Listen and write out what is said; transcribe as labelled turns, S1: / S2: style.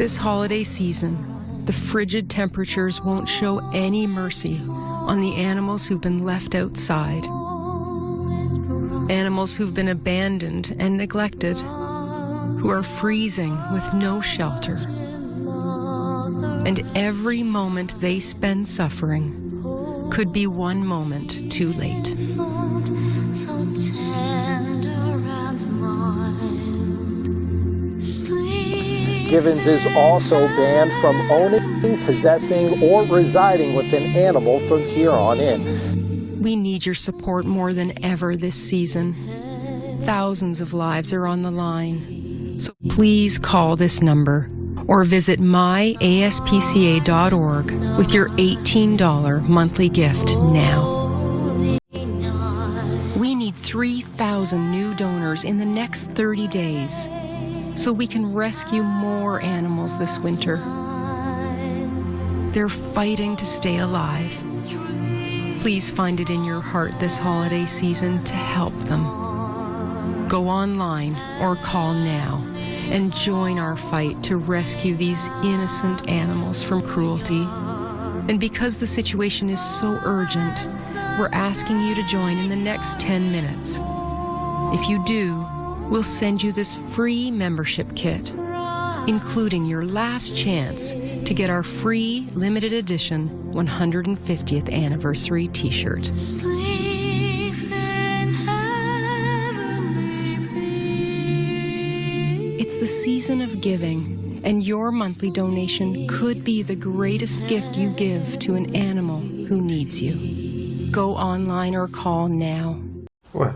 S1: This holiday season, the frigid temperatures won't show any mercy on the animals who've been left outside. Animals who've been abandoned and neglected, who are freezing with no shelter. And every moment they spend suffering could be one moment too late.
S2: Givens is also banned from owning, possessing, or residing with an animal from here on in.
S1: We need your support more than ever this season. Thousands of lives are on the line. So please call this number or visit myaspca.org with your $18 monthly gift now. We need 3,000 new donors in the next 30 days so we can rescue more animals this winter. They're fighting to stay alive. Please find it in your heart this holiday season to help them. Go online or call now and join our fight to rescue these innocent animals from cruelty. And because the situation is so urgent, we're asking you to join in the next 10 minutes. If you do, we'll send you this free membership kit, including your last chance to get our free limited edition 150th anniversary t-shirt. It's the season of giving, and your monthly donation could be the greatest gift you give to an animal who needs you. Go online or call now.
S3: What?